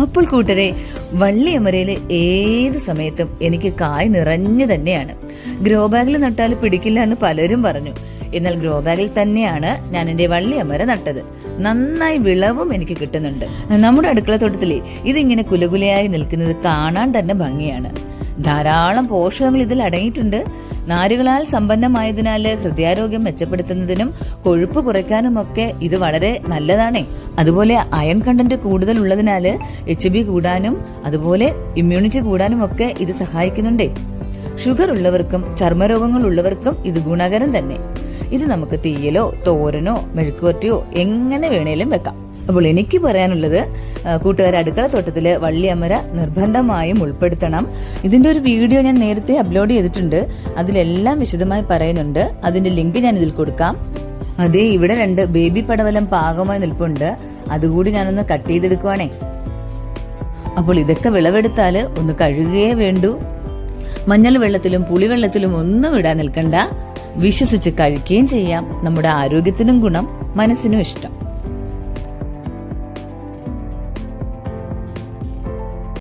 അപ്പോൾ കൂട്ടരെ, വള്ളിയമരയില് ഏത് സമയത്തും എനിക്ക് കായ് നിറഞ്ഞു തന്നെയാണ്. ഗ്രോ ബാഗിൽ നട്ടാൽ പിടിക്കില്ല എന്ന് പലരും പറഞ്ഞു. എന്നാൽ ഗ്രോ ബാഗിൽ തന്നെയാണ് ഞാൻ എന്റെ വള്ളിയമര നട്ടത്. നന്നായി വിളവും എനിക്ക് കിട്ടുന്നുണ്ട്. നമ്മുടെ അടുക്കളത്തോട്ടത്തിലെ ഇതിങ്ങനെ കുലകുലയായി നിൽക്കുന്നത് കാണാൻ തന്നെ ഭംഗിയാണ്. ധാരാളം പോഷകങ്ങൾ ഇതിൽ അടങ്ങിയിട്ടുണ്ട്. നാരുകളാൽ സമ്പന്നമായതിനാല് ഹൃദയാരോഗ്യം മെച്ചപ്പെടുത്തുന്നതിനും കൊഴുപ്പ് കുറയ്ക്കാനുമൊക്കെ ഇത് വളരെ നല്ലതാണേ. അതുപോലെ അയൺ കണ്ടന്റ് കൂടുതൽ ഉള്ളതിനാല് HB കൂടാനും അതുപോലെ ഇമ്മ്യൂണിറ്റി കൂടാനും ഒക്കെ ഇത് സഹായിക്കുന്നുണ്ടേ. ഷുഗർ ഉള്ളവർക്കും ചർമ്മരോഗങ്ങൾ ഉള്ളവർക്കും ഇത് ഗുണകരം തന്നെ. ഇത് നമുക്ക് തീയലോ തോരനോ മെഴുക്കുവരട്ടിയോ എങ്ങനെ വേണേലും വെക്കാം. അപ്പോൾ എനിക്ക് പറയാനുള്ളത്, കൂട്ടുകാർ, അടുക്കളത്തോട്ടത്തില് വള്ളിയമര നിർബന്ധമായും ഉൾപ്പെടുത്തണം. ഇതിന്റെ ഒരു വീഡിയോ ഞാൻ നേരത്തെ അപ്ലോഡ് ചെയ്തിട്ടുണ്ട്. അതിലെല്ലാം വിശദമായി പറയുന്നുണ്ട്. അതിന്റെ ലിങ്ക് ഞാൻ ഇതിൽ കൊടുക്കാം. അതേ, ഇവിടെ 2 ബേബി പടവലം പാകമായി നിൽപ്പുണ്ട്. അതുകൂടി ഞാനൊന്ന് കട്ട് ചെയ്തെടുക്കുവാണേ. അപ്പോൾ ഇതൊക്കെ വിളവെടുത്താല് ഒന്ന് കഴുകുകയേ വേണ്ടൂ. മഞ്ഞൾ വെള്ളത്തിലും പുളിവെള്ളത്തിലും ഒന്നും ഇടാൻ നിൽക്കണ്ട. വിശ്വസിച്ച് കഴിക്കുകയും ചെയ്യാം. നമ്മുടെ ആരോഗ്യത്തിനും ഗുണം, മനസ്സിനും ഇഷ്ടം.